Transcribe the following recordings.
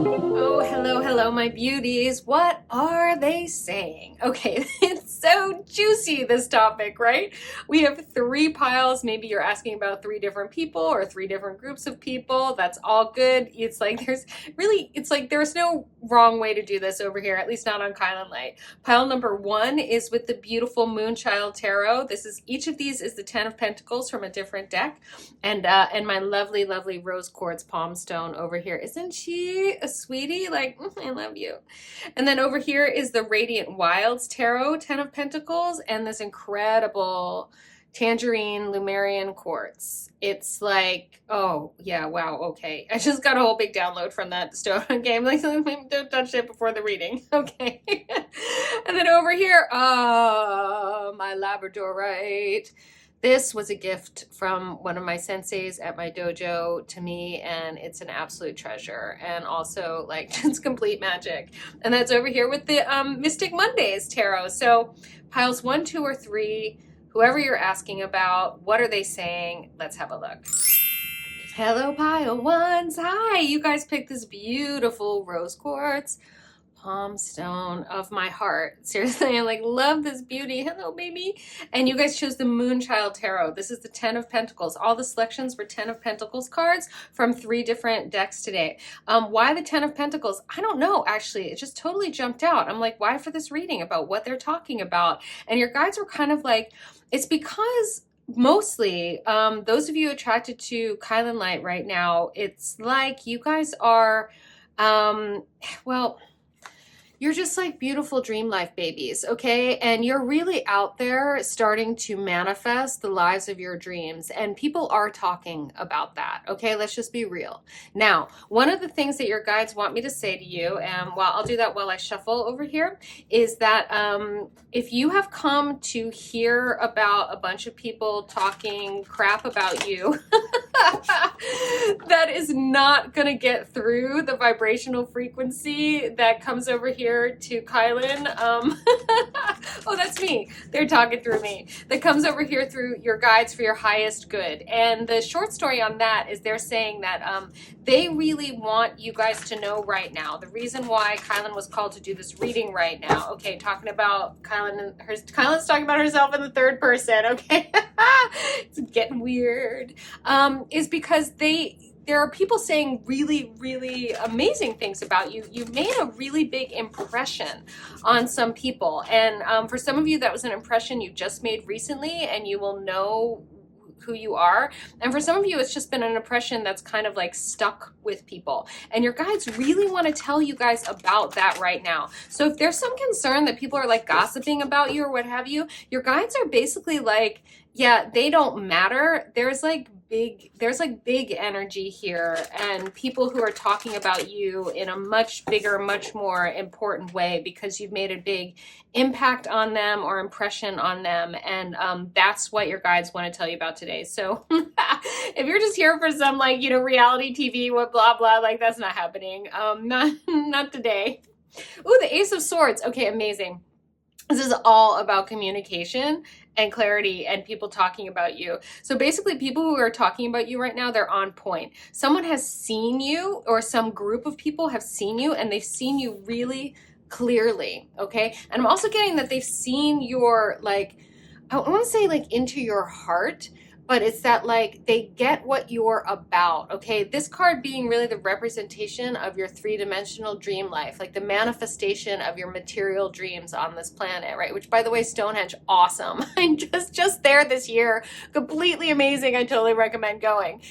Oh, hello, hello, my beauties. What are they saying? Okay, it's so juicy, this topic, right? We have three piles. Maybe you're asking about three different people or three different groups of people. That's all good. It's like there's no wrong way to do this over here, at least not on kylinlight. Pile number one is with the beautiful Moonchild Tarot. Each of these is the Ten of Pentacles from a different deck. And my lovely, lovely rose quartz palm stone over here. Isn't she a sweetie? Like, I love you. And then over here is the Radiant Wilds Tarot, Ten of Pentacles, and this incredible tangerine lemurian quartz. It's like, oh yeah, wow, okay. I just got a whole big download from that stone. Okay, I'm like, don't touch it before the reading. Okay. And then over here, my labradorite. This was a gift from one of my senseis at my dojo to me, and it's an absolute treasure, and also like it's complete magic. And that's over here with the Mystic Mondays Tarot. So piles 1, 2, or 3, whoever you're asking about, what are they saying? Let's have a look. Hello, pile ones. Hi, you guys picked this beautiful rose quartz palm stone of my heart. Seriously, I like love this beauty. Hello, baby. And you guys chose the Moonchild Tarot. This is the 10 of Pentacles. All the selections were 10 of Pentacles cards from 3 different decks today. Why the 10 of Pentacles? I don't know, actually. It just totally jumped out. I'm like, why for this reading about what they're talking about? And your guides were kind of like, it's because mostly those of you attracted to kylinlight right now, it's like you guys are, well, you're just like beautiful dream life babies, okay? And you're really out there starting to manifest the lives of your dreams. And people are talking about that, okay? Let's just be real. Now, one of the things that your guides want me to say to you, and I'll do that while I shuffle over here, is that if you have come to hear about a bunch of people talking crap about you, that is not gonna get through the vibrational frequency that comes over here to Kylin. Oh, that's me. They're talking through me. That comes over here through your guides for your highest good. And the short story on that is they're saying that they really want you guys to know right now. The reason why Kylin was called to do this reading right now, okay, talking about Kylin's talking about herself in the third person, okay? It's getting weird. Is because there are people saying really, really amazing things about you. You've made a really big impression on some people. And for some of you, that was an impression you just made recently, and you will know who you are. And for some of you, it's just been an impression that's kind of like stuck with people. And your guides really want to tell you guys about that right now. So if there's some concern that people are like gossiping about you or what have you, your guides are basically like, yeah, they don't matter. There's big energy here, and people who are talking about you in a much bigger, much more important way because you've made a big impact on them or impression on them. And that's what your guides want to tell you about today. So if you're just here for some like, reality TV, what blah, blah, like that's not happening. Not today. Ooh, the Ace of Swords. Okay, amazing. This is all about communication and clarity and people talking about you. So basically people who are talking about you right now, they're on point. Someone has seen you, or some group of people have seen you, and they've seen you really clearly, okay? And I'm also getting that they've seen your, like, I want to say like into your heart, but it's that like they get what you're about, okay? This card being really the representation of your 3-dimensional dream life, like the manifestation of your material dreams on this planet, right? Which, by the way, Stonehenge, awesome. I'm just there this year. Completely amazing. I totally recommend going.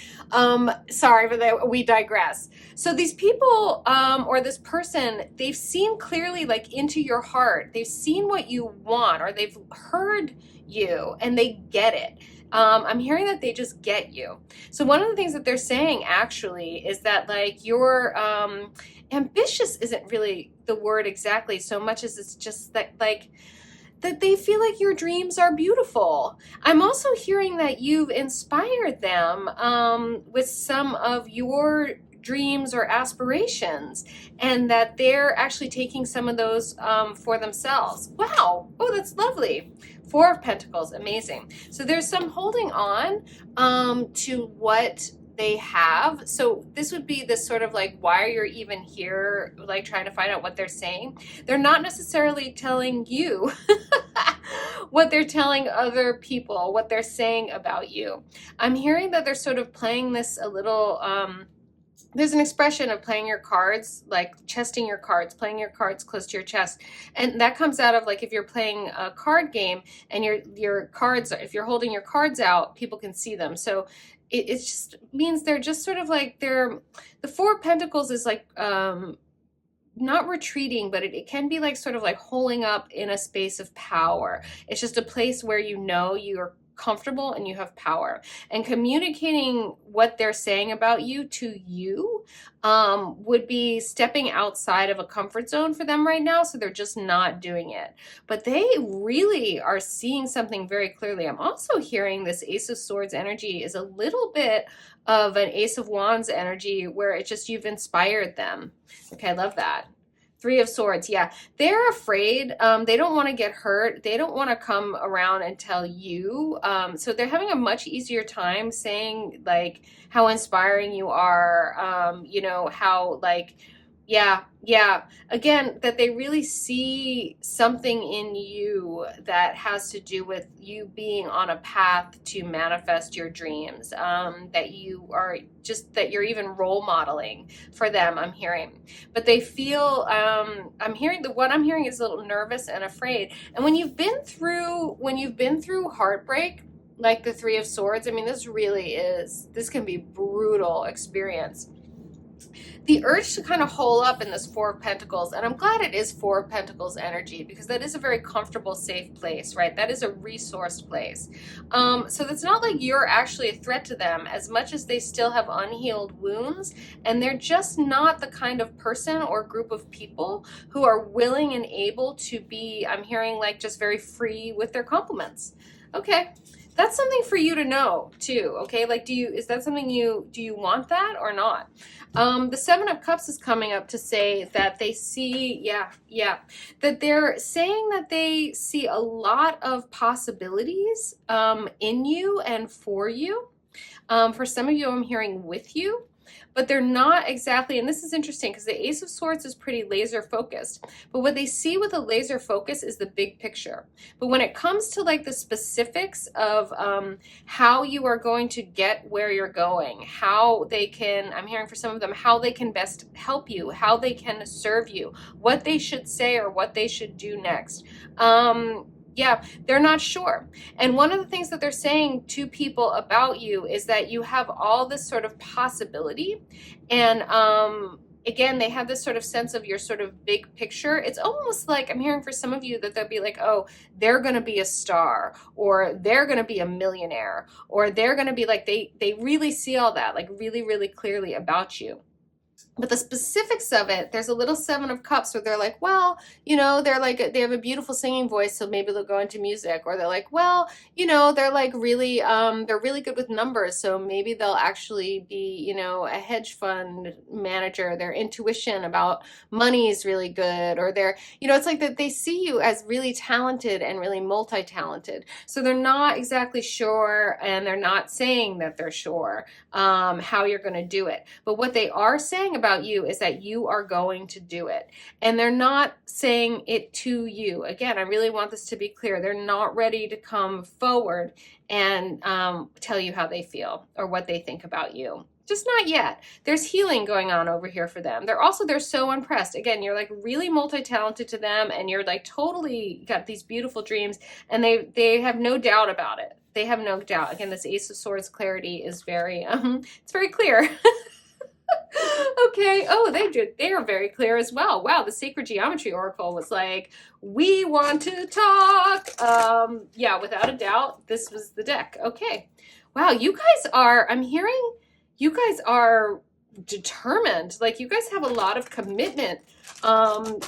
Sorry, but we digress. So these people, or this person, they've seen clearly like into your heart. They've seen what you want, or they've heard you and they get it. I'm hearing that they just get you. So one of the things that they're saying actually is that like you're ambitious isn't really the word exactly so much as it's just that like that they feel like your dreams are beautiful. I'm also hearing that you've inspired them with some of your dreams or aspirations, and that they're actually taking some of those for themselves. Wow. Oh, that's lovely. 4 of Pentacles. Amazing. So there's some holding on to what they have. So this would be this sort of like why you're even here, like trying to find out what they're saying. They're not necessarily telling you what they're telling other people, what they're saying about you. I'm hearing that they're sort of playing this a little, there's an expression of playing your cards, like chesting your cards, playing your cards close to your chest. And that comes out of like if you're playing a card game and your cards, if you're holding your cards out, people can see them. So it just means they're just sort of like the Four of Pentacles is like, not retreating, but it can be like sort of like holding up in a space of power. It's just a place where you know you're comfortable and you have power, and communicating what they're saying about you to you would be stepping outside of a comfort zone for them right now. So they're just not doing it, but they really are seeing something very clearly. I'm also hearing this Ace of Swords energy is a little bit of an Ace of Wands energy where it's just you've inspired them. Okay, I love that. Three of Swords, yeah. They're afraid. They don't want to get hurt. They don't want to come around and tell you. So they're having a much easier time saying like how inspiring you are, you know, how like, yeah. Again, that they really see something in you that has to do with you being on a path to manifest your dreams, that you are just, that you're even role modeling for them, I'm hearing. But they feel, what I'm hearing is a little nervous and afraid. And when you've been through heartbreak, like the Three of Swords, I mean, this can be brutal experience. The urge to kind of hole up in this Four of Pentacles, and I'm glad it is Four of Pentacles energy, because that is a very comfortable, safe place, right? That is a resourced place. So that's not like you're actually a threat to them as much as they still have unhealed wounds, and they're just not the kind of person or group of people who are willing and able to be, I'm hearing like just very free with their compliments. Okay. That's something for you to know too, okay? Like, is that something do you want that or not? The Seven of Cups is coming up to say that they see, that they're saying that they see a lot of possibilities in you and for you. For some of you, I'm hearing with you. But they're not exactly, and this is interesting because the Ace of Swords is pretty laser focused, but what they see with a laser focus is the big picture. But when it comes to like the specifics of how you are going to get where you're going, how they can, I'm hearing for some of them, how they can best help you, how they can serve you, what they should say or what they should do next. Yeah, they're not sure. And one of the things that they're saying to people about you is that you have all this sort of possibility. And again, they have this sort of sense of your sort of big picture. It's almost like I'm hearing for some of you that they'll be like, oh, they're going to be a star, or they're going to be a millionaire, or they're going to be like, they really see all that like really, really clearly about you. But the specifics of it, there's a little Seven of Cups where they're like, well, you know, they're like, they have a beautiful singing voice, so maybe they'll go into music. Or they're like, well, you know, they're like really, they're really good with numbers, so maybe they'll actually be, you know, a hedge fund manager. Their intuition about money is really good. Or they're, you know, it's like that they see you as really talented and really multi-talented. So they're not exactly sure, and they're not saying that they're sure how you're going to do it. But what they are saying about you is that you are going to do it, and they're not saying it to you. Again, I really want this to be clear. They're not ready to come forward and tell you how they feel or what they think about you. Just not yet. There's healing going on over here for them. They're so impressed. Again, you're like really multi-talented to them, and you're like totally got these beautiful dreams, and they have no doubt about it. They have no doubt. Again, this Ace of Swords clarity is very it's very clear. Okay. Oh, they are very clear as well. Wow, the Sacred Geometry Oracle was like, we want to talk. Yeah, without a doubt, this was the deck. Okay. Wow, you guys are, I'm hearing you guys are determined. Like you guys have a lot of commitment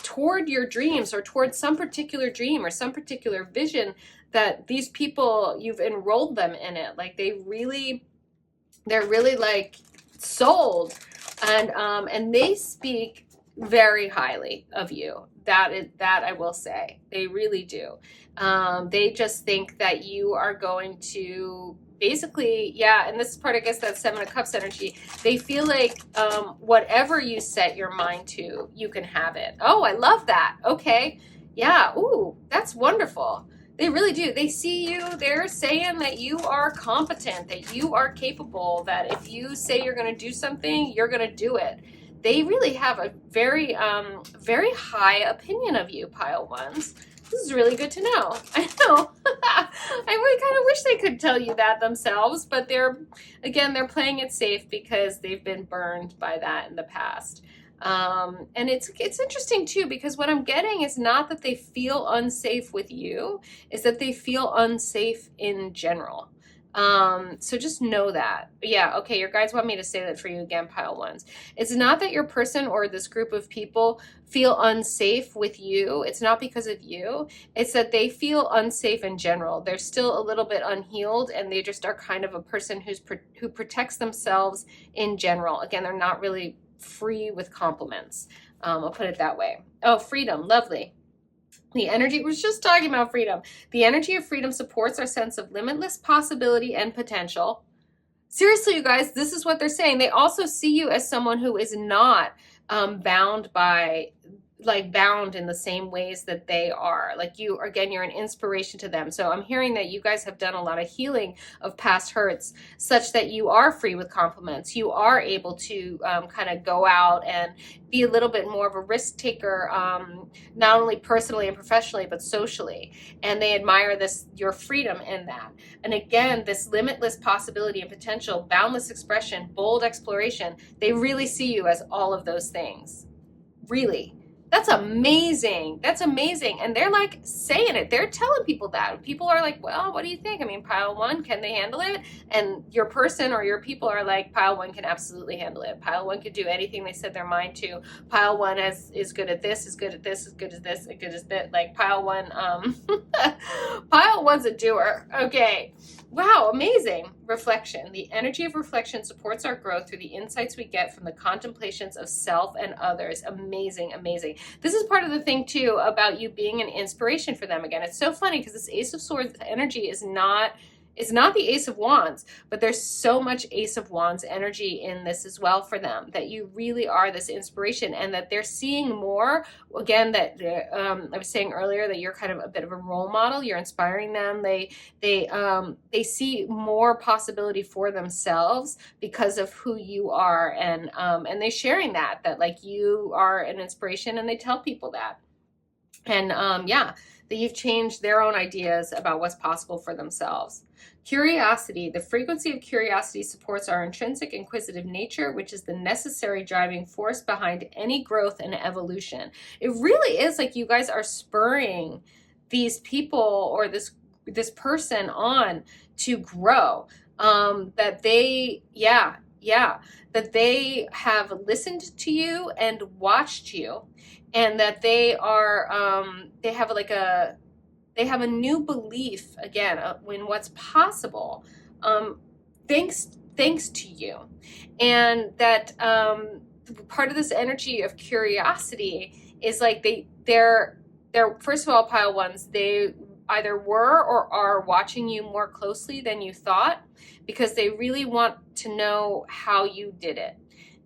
toward your dreams, or toward some particular dream or some particular vision that these people, you've enrolled them in it. Like they're really like sold. And they speak very highly of you. That I will say. They really do. They just think that you are going to basically, yeah, and this is part, I guess, that Seven of Cups energy. They feel like whatever you set your mind to, you can have it. Oh, I love that. Okay. Yeah. Ooh, that's wonderful. They really do. They see you. They're saying that you are competent, that you are capable, that if you say you're going to do something, you're going to do it. They really have a very, very high opinion of you, pile ones. This is really good to know. I know. I really kind of wish they could tell you that themselves, but they're playing it safe because they've been burned by that in the past. And it's interesting too, because what I'm getting is not that they feel unsafe with you, is that they feel unsafe in general. So just know that. Yeah, okay, your guides want me to say that for you again, pile ones. It's not that your person or this group of people feel unsafe with you. It's not because of you. It's that they feel unsafe in general. They're still a little bit unhealed, and they just are kind of a person who protects themselves in general. Again, they're not really free with compliments. I'll put it that way. Oh, freedom, lovely. The energy, we're just talking about freedom. The energy of freedom supports our sense of limitless possibility and potential. Seriously, you guys, this is what they're saying. They also see you as someone who is not bound in the same ways that they are. Like you, again, you're an inspiration to them. So I'm hearing that you guys have done a lot of healing of past hurts such that you are free with compliments. You are able to kind of go out and be a little bit more of a risk taker, not only personally and professionally, but socially. And they admire your freedom in that. And again, this limitless possibility and potential, boundless expression, bold exploration, they really see you as all of those things. Really. That's amazing. That's amazing. And they're like saying it. They're telling people that. People are like, well, what do you think? I mean, pile one, can they handle it? And your person or your people are like, pile one can absolutely handle it. Pile one could do anything they set their mind to. Pile one is good at this, is good at this, is good at this, is good as that. Like pile one, pile one's a doer. Okay. Wow, amazing. Reflection. The energy of reflection supports our growth through the insights we get from the contemplations of self and others. Amazing, amazing. This is part of the thing too about you being an inspiration for them. Again, it's so funny because this Ace of Swords energy is not the Ace of Wands, but there's so much Ace of Wands energy in this as well for them, that you really are this inspiration, and that they're seeing more. Again, that I was saying earlier that you're kind of a bit of a role model. You're inspiring them. They see more possibility for themselves because of who you are, and they sharing that like you are an inspiration, and they tell people that. And yeah, that you've changed their own ideas about what's possible for themselves. Curiosity. The frequency of curiosity supports our intrinsic inquisitive nature, which is the necessary driving force behind any growth and evolution. It really is like you guys are spurring these people or this person on to grow. That they, that they have listened to you and watched you, and that they are, they have a new belief again in what's possible, thanks to you. And that part of this energy of curiosity is like they're first of all, pile ones, they either were or are watching you more closely than you thought, because they really want to know how you did it.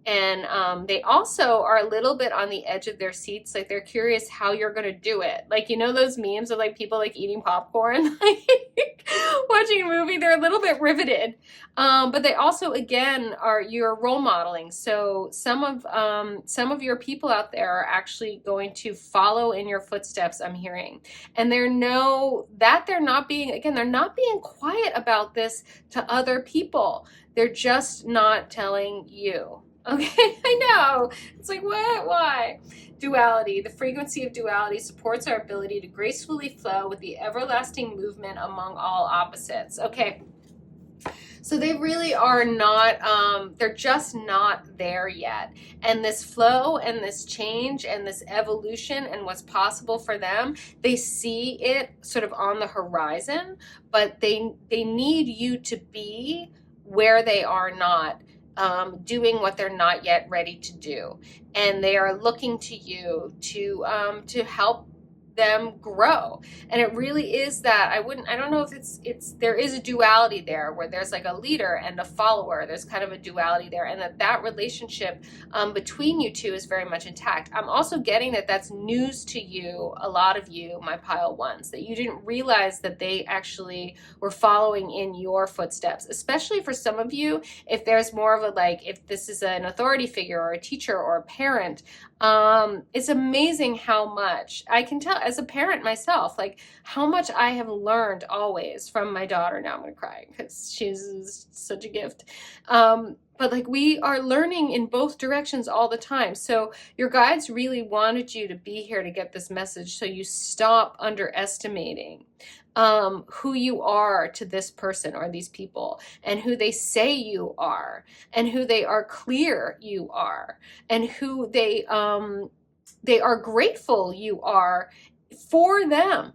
And they also are a little bit on the edge of their seats. Like they're curious how you're going to do it. Like, you know, those memes of like people like eating popcorn, like watching a movie, they're a little bit riveted. But they also, again, you're role modeling. So some of your people out there are actually going to follow in your footsteps, I'm hearing. And they're not being quiet about this to other people. They're just not telling you. Okay, I know. It's like, what? Why? Duality. The frequency of duality supports our ability to gracefully flow with the everlasting movement among all opposites. Okay. So they really are not, they're just not there yet. And this flow and this change and this evolution and what's possible for them, they see it sort of on the horizon, but they need you to be where they are not. Doing what they're not yet ready to do, and they are looking to you to help them grow. And it really is that I don't know if there is a duality there where there's like a leader and a follower. There's kind of a duality there, and that relationship between you two is very much intact. I'm also getting that that's news to you, a lot of you, my pile ones, that you didn't realize that they actually were following in your footsteps, especially for some of you, if there's more of a, like, if this is an authority figure or a teacher or a parent. It's amazing how much I can tell as a parent myself, like how much I have learned always from my daughter. Now I'm gonna cry because she's such a gift. But like we are learning in both directions all the time. So your guides really wanted you to be here to get this message, so you stop underestimating who you are to this person or these people, and who they say you are, and who they are clear you are, and who they are grateful you are for them,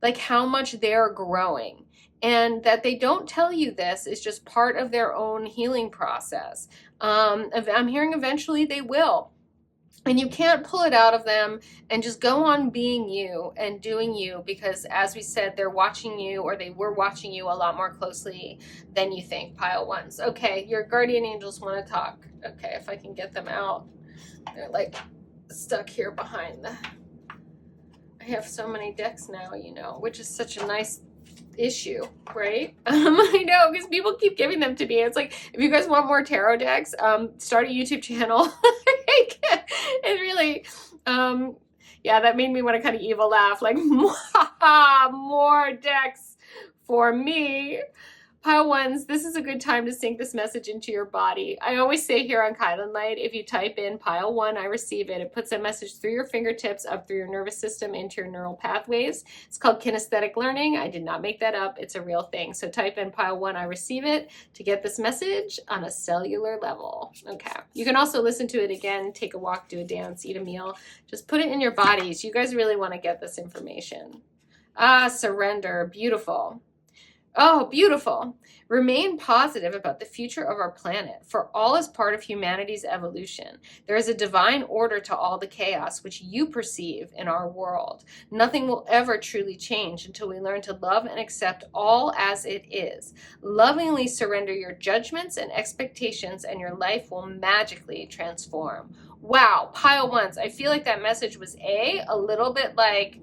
like how much they're growing. And that they don't tell you this is just part of their own healing process. I'm hearing eventually they will. And you can't pull it out of them and just go on being you and doing you, because as we said, they're watching you, or they were watching you a lot more closely than you think, pile ones. Okay, your guardian angels want to talk. Okay, if I can get them out. They're like stuck here behind the... I have so many decks now, you know, which is such a nice issue, right? I know, because people keep giving them to me. It's like, if you guys want more tarot decks, start a YouTube channel. It really, yeah, that made me want to kind of evil laugh, like, more decks for me. Pile ones, this is a good time to sink this message into your body. I always say here on kylinlight, if you type in pile one, I receive it. It puts a message through your fingertips, up through your nervous system, into your neural pathways. It's called kinesthetic learning. I did not make that up. It's a real thing. So type in pile one, I receive it, to get this message on a cellular level. Okay. You can also listen to it again, take a walk, do a dance, eat a meal. Just put it in your bodies. You guys really want to get this information. Ah, surrender. Beautiful. Oh, beautiful. Remain positive about the future of our planet, for all is part of humanity's evolution. There is a divine order to all the chaos which you perceive in our world. Nothing will ever truly change until we learn to love and accept all as it is. Lovingly surrender your judgments and expectations, and your life will magically transform. Wow, pile ones. I feel like that message was a little bit like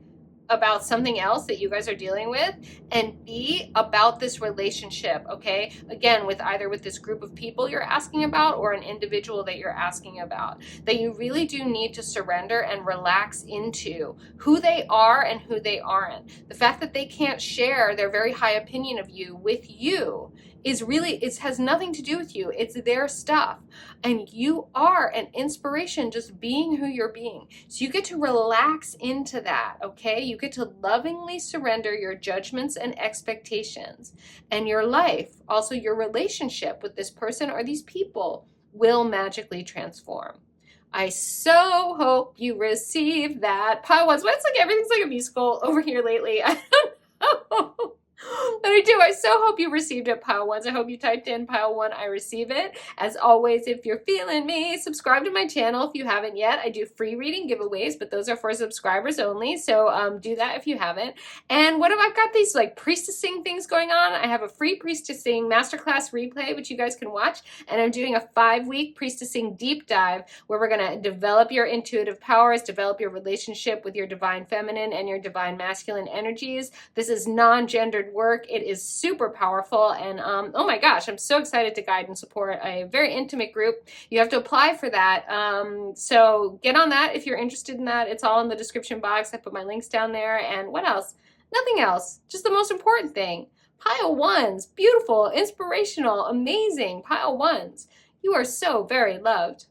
about something else that you guys are dealing with, and B, about this relationship, okay? Again, with either with this group of people you're asking about, or an individual that you're asking about, that you really do need to surrender and relax into who they are and who they aren't. The fact that they can't share their very high opinion of you with you is really, it has nothing to do with you. It's their stuff. And you are an inspiration just being who you're being. So you get to relax into that, okay? You get to lovingly surrender your judgments and expectations. And your life, also your relationship with this person or these people, will magically transform. I so hope you receive that. Pile ones. Well, it's like everything's like a musical over here lately. I don't know. But I do. I so hope you received it, pile ones. I hope you typed in pile one, I receive it. As always, if you're feeling me, subscribe to my channel if you haven't yet. I do free reading giveaways, but those are for subscribers only. So do that if you haven't. And what have I got these like priestessing things going on? I have a free priestessing masterclass replay, which you guys can watch. And I'm doing a 5-week priestessing deep dive where we're going to develop your intuitive powers, develop your relationship with your divine feminine and your divine masculine energies. This is non-gendered work. It is super powerful, and oh my gosh, I'm so excited to guide and support a very intimate group. You have to apply for that, so get on that if you're interested in that. It's all in the description box. I put my links down there. And what else? Nothing else, just the most important thing. Pile ones, beautiful, inspirational, amazing pile ones. You are so very loved.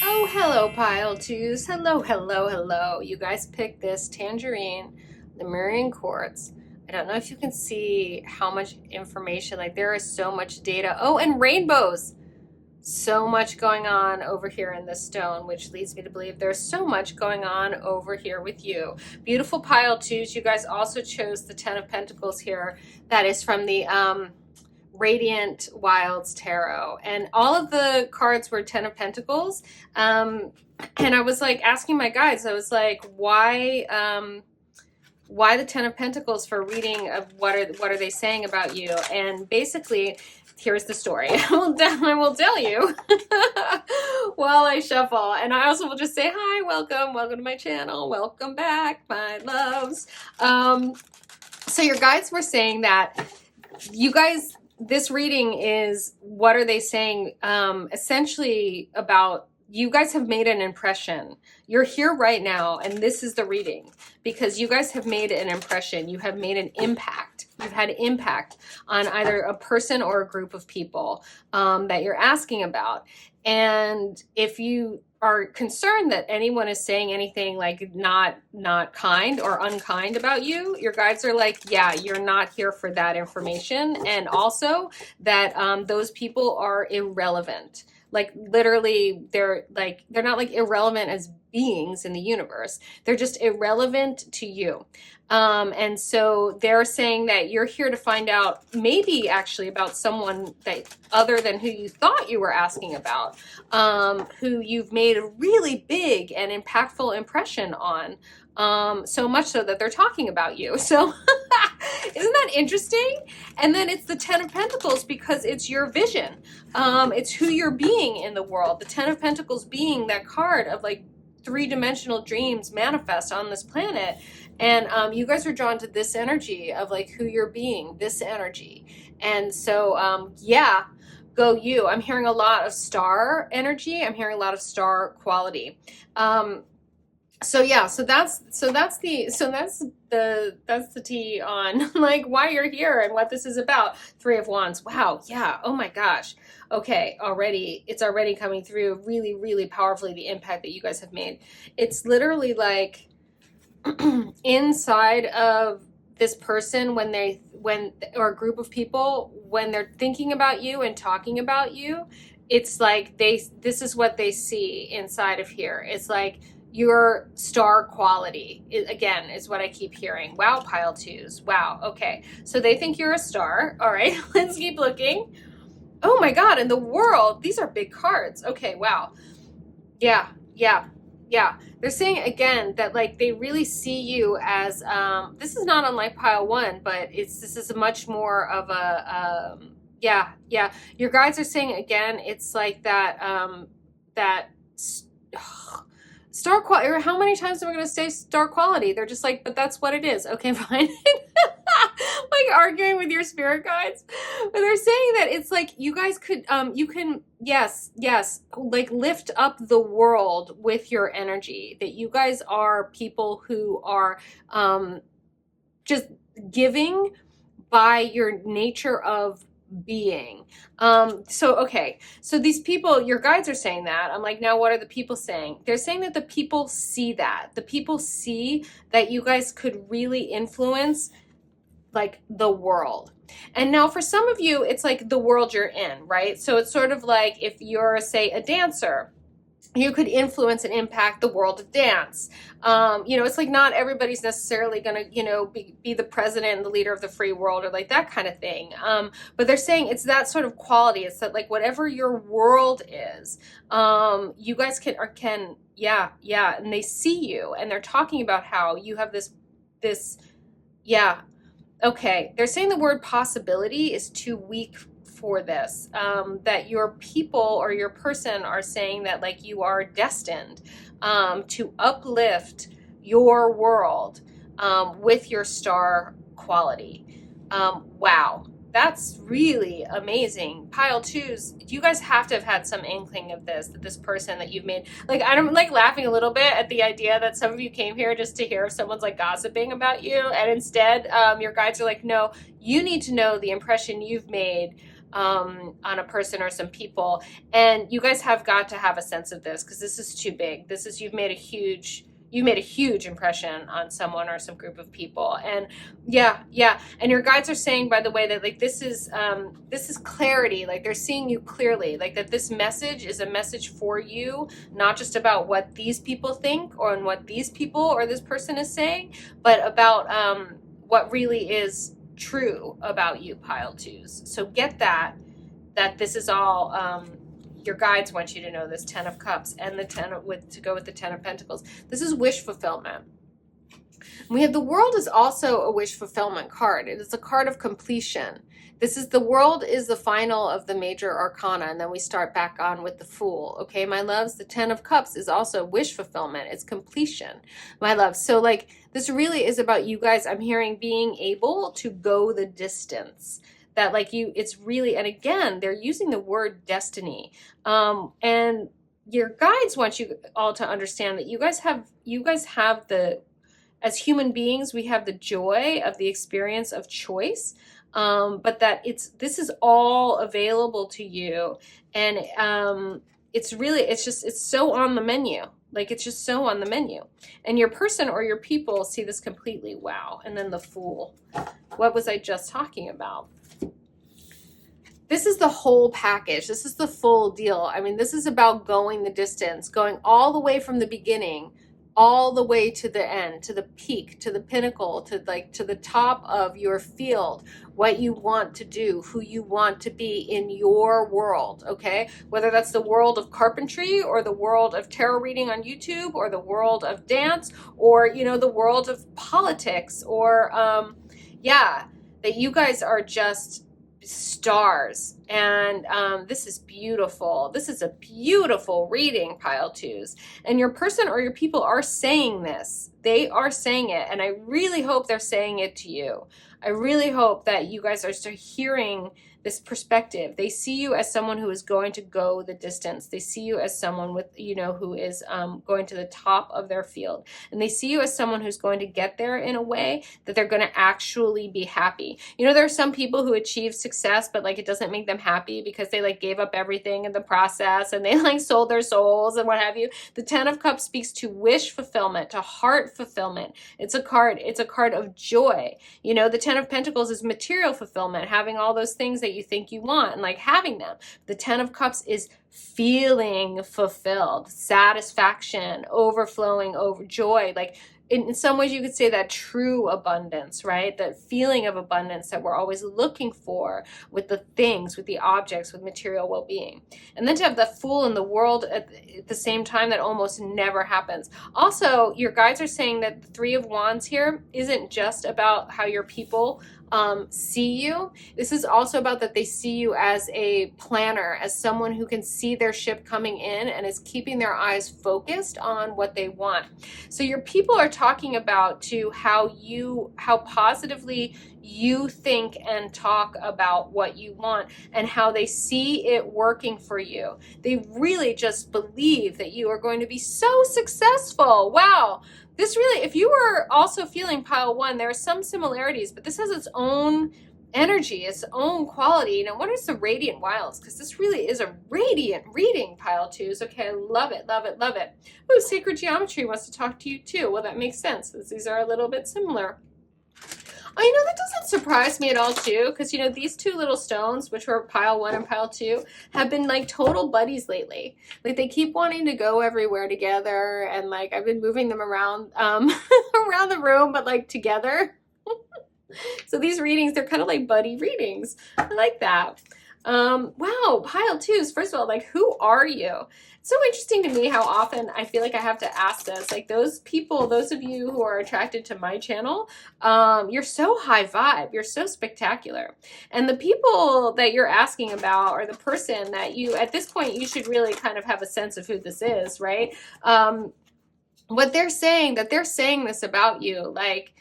Oh, hello, pile twos. Hello, hello, hello. You guys picked this tangerine, lemurian quartz. I don't know if you can see how much information, like there is so much data. Oh, and rainbows. So much going on over here in this stone, which leads me to believe there's so much going on over here with you. Beautiful pile twos. You guys also chose the 10 of Pentacles here. That is from the Radiant Wilds Tarot, and all of the cards were 10 of Pentacles. And I was like asking my guides, I was like, why the 10 of Pentacles for reading of what are they saying about you? And basically, here's the story. I will tell you while I shuffle. And I also will just say, hi, welcome to my channel. Welcome back, my loves. So your guides were saying that you guys, this reading is, what are they saying? Essentially about, you guys have made an impression. You're here right now, and this is the reading because you guys have made an impression. You have made an impact. You've had impact on either a person or a group of people that you're asking about. And if you are concerned that anyone is saying anything like not kind or unkind about you, your guides are like, yeah, you're not here for that information. And also that those people are irrelevant. Like literally, they're not like irrelevant as beings in the universe. They're just irrelevant to you. And so they're saying that you're here to find out maybe actually about someone that other than who you thought you were asking about, who you've made a really big and impactful impression on. So much so that they're talking about you. So isn't that interesting? And then it's the 10 of Pentacles because it's your vision. It's who you're being in the world. The 10 of Pentacles being that card of like three-dimensional dreams manifest on this planet. And you guys are drawn to this energy of like who you're being, this energy. And so, yeah, go you. I'm hearing a lot of star energy. I'm hearing a lot of star quality. So yeah, so that's the tea on like why you're here and what this is about. 3 of Wands. Wow. Yeah. Oh my gosh. Okay. It's already coming through really, really powerfully, the impact that you guys have made. It's literally like inside of this person or a group of people, when they're thinking about you and talking about you, it's like this is what they see inside of here. It's like your star quality, again, is what I keep hearing. Wow, pile twos. Wow. Okay. So they think you're a star. All right. Let's keep looking. Oh my God. In the world, these are big cards. Okay. Wow. Yeah. Yeah. Yeah. They're saying again that like they really see you as, this is not unlike pile 1, but this is a much more of a, yeah. Yeah. Your guides are saying again, it's like that, star quality, or how many times are we going to say star quality? They're just like, but that's what it is. Okay, fine. Like arguing with your spirit guides. But they're saying that it's like you guys could, you can, yes, like lift up the world with your energy. That you guys are people who are just giving by your nature of being. Okay, so these people, your guides are saying that. I'm like, now what are the people saying? They're saying that the people see that. The people see that you guys could really influence like the world. And now for some of you, it's like the world you're in, right? So it's sort of like if you're, say, a dancer, you could influence and impact the world of dance. It's like not everybody's necessarily going to, be the president and the leader of the free world or like that kind of thing. But they're saying it's that sort of quality. It's that like whatever your world is, you guys can, yeah. And they see you and they're talking about how you have this, yeah. Okay. They're saying the word possibility is too weak for this, that your people or your person are saying that like you are destined to uplift your world with your star quality. Wow, that's really amazing. Pile twos, you guys have to have had some inkling of this, that this person that you've made, like I'm like laughing a little bit at the idea that some of you came here just to hear if someone's like gossiping about you, and instead your guides are like, no, you need to know the impression you've made on a person or some people, and you guys have got to have a sense of this because this is too big. You've made a huge impression on someone or some group of people. And yeah, and your guides are saying, by the way, that like this is clarity. Like they're seeing you clearly, like that this message is a message for you, not just about what these people think or what these people or this person is saying, but about what really is true about you, pile twos. So get that this is all, your guides want you to know this. 10 of Cups and the 10 of, to go with the 10 of Pentacles. This is wish fulfillment. We have the World is also a wish fulfillment card. It is a card of completion. This is the World is the final of the major arcana, and then we start back on with the Fool. Okay, my loves, the 10 of Cups is also wish fulfillment. It's completion, my love. So like this really is about you guys. I'm hearing being able to go the distance. That like you, it's really, and again, they're using the word destiny. And your guides want you all to understand that you guys have the, as human beings, we have the joy of the experience of choice, but that this is all available to you, and it's so on the menu. Like it's just so on the menu, and your person or your people see this completely. Wow. And then the Fool. What was I just talking about? This is the whole package. This is the full deal. I mean, this is about going the distance, going all the way from the beginning, all the way to the end, to the peak, to the pinnacle, to the top of your field, what you want to do, who you want to be in your world, okay? Whether that's the world of carpentry or the world of tarot reading on YouTube or the world of dance or, you know, the world of politics or, that you guys are just stars. And this is beautiful. This is a beautiful reading, pile twos. And your person or your people are saying this. They are saying it. And I really hope they're saying it to you. I really hope that you guys are hearing this perspective. They see you as someone who is going to go the distance. They see you as someone with, you know, who is going to the top of their field. And they see you as someone who's going to get there in a way that they're going to actually be happy. You know, there are some people who achieve success, but like it doesn't make them happy because they like gave up everything in the process and they like sold their souls and what have you. The 10 of Cups speaks to wish fulfillment, to heart fulfillment. It's a card of joy. You know, the 10 of Pentacles is material fulfillment, having all those things that you think you want and like having them. The 10 of Cups is feeling fulfilled, satisfaction, overflowing over joy. Like in some ways you could say that true abundance, right? That feeling of abundance that we're always looking for with the things, with the objects, with material well-being. And then to have the Fool in the world at the same time, that almost never happens. Also, your guides are saying that the 3 of Wands here isn't just about how your people see you. This is also about that they see you as a planner, as someone who can see their ship coming in and is keeping their eyes focused on what they want. So your people are talking about how positively you think and talk about what you want and how they see it working for you. They really just believe that you are going to be so successful. Wow. This really, if you were also feeling pile 1, there are some similarities, but this has its own energy, its own quality. Now, what is the Radiant Wilds? Because this really is a radiant reading, pile 2s. Okay, I love it, love it, love it. Oh, Sacred Geometry wants to talk to you too. Well, that makes sense. These are a little bit similar. Oh, you know, that doesn't surprise me at all, too, because, you know, these 2 little stones, which were pile 1 and pile 2, have been, like, total buddies lately. Like, they keep wanting to go everywhere together, and, like, I've been moving them around, around the room, but, like, together. So these readings, they're kind of like buddy readings. I like that. Wow, pile 2s. First of all, like, who are you? It's so interesting to me how often I feel like I have to ask this. Like, those people, those of you who are attracted to my channel, you're so high vibe. You're so spectacular. And the people that you're asking about, or the person that you, at this point, you should really kind of have a sense of who this is, right? What they're saying, that they're saying this about you, like,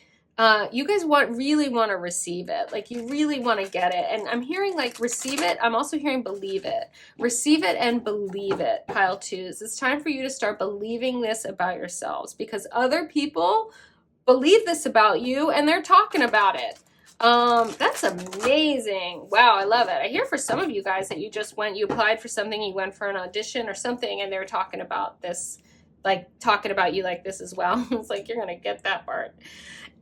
you guys really want to receive it. Like, you really want to get it. And I'm hearing, like, receive it. I'm also hearing believe it. Receive it and believe it, pile 2s. It's time for you to start believing this about yourselves, because other people believe this about you and they're talking about it. That's amazing. Wow, I love it. I hear for some of you guys that you applied for something, you went for an audition or something, and they were talking about this, like, talking about you like this as well. It's like, you're going to get that part.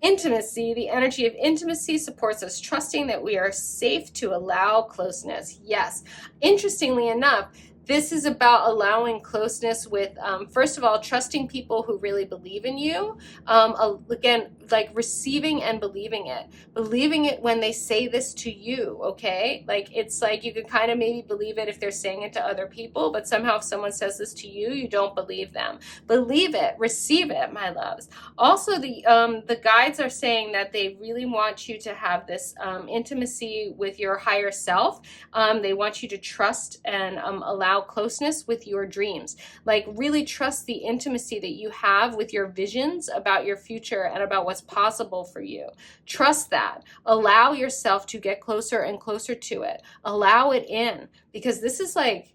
Intimacy, the energy of intimacy supports us, trusting that we are safe to allow closeness. Yes. Interestingly enough, this is about allowing closeness with, first of all, trusting people who really believe in you. Again, like receiving and believing it when they say this to you, okay? Like, it's like you can kind of maybe believe it if they're saying it to other people, but somehow if someone says this to you, you don't believe them. Believe it, receive it, my loves. Also, the guides are saying that they really want you to have this intimacy with your higher self. They want you to trust and allow closeness with your dreams. Like, really trust the intimacy that you have with your visions about your future and about what's possible for you. Trust that. Allow yourself to get closer and closer to it. Allow it in, because this is like,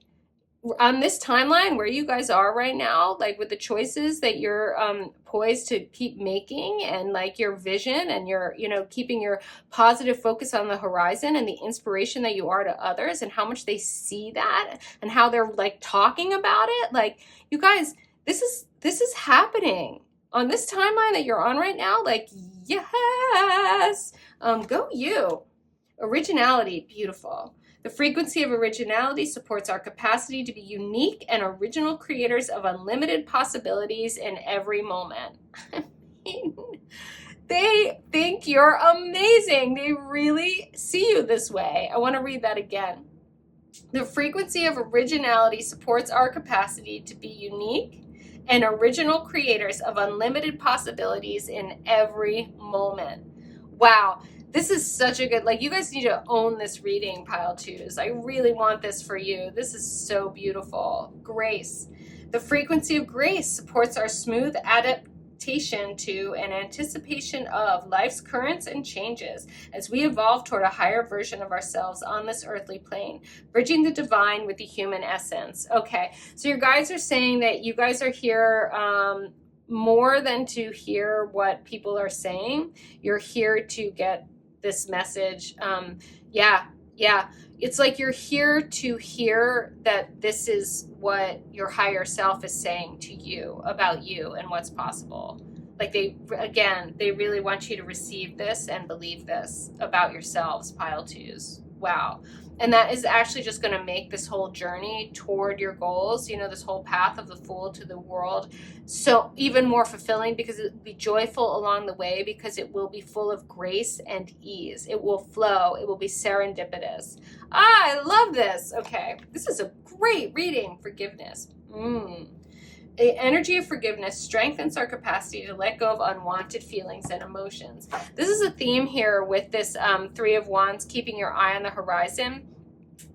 on this timeline where you guys are right now, like with the choices that you're poised to keep making, and like your vision and your, keeping your positive focus on the horizon and the inspiration that you are to others and how much they see that and how they're like talking about it. Like, you guys, this is happening on this timeline that you're on right now. Like, yes, go you. Originality, beautiful. The frequency of originality supports our capacity to be unique and original creators of unlimited possibilities in every moment. I mean, they think you're amazing. They really see you this way. I want to read that again. The frequency of originality supports our capacity to be unique and original creators of unlimited possibilities in every moment. Wow. This is such a good, like, you guys need to own this reading, pile twos. I really want this for you. This is so beautiful. Grace. The frequency of grace supports our smooth adaptation to and anticipation of life's currents and changes as we evolve toward a higher version of ourselves on this earthly plane, bridging the divine with the human essence. Okay, so your guides are saying that you guys are here more than to hear what people are saying. You're here to get this message. Yeah. It's like you're here to hear that this is what your higher self is saying to you about you and what's possible. Like, they really want you to receive this and believe this about yourselves, pile twos. Wow. And that is actually just going to make this whole journey toward your goals, this whole path of the Fool to the world, so even more fulfilling, because it will be joyful along the way, because it will be full of grace and ease. It will flow. It will be serendipitous. I love this. Okay. This is a great reading. Forgiveness. The energy of forgiveness strengthens our capacity to let go of unwanted feelings and emotions. This is a theme here with this Three of Wands, keeping your eye on the horizon.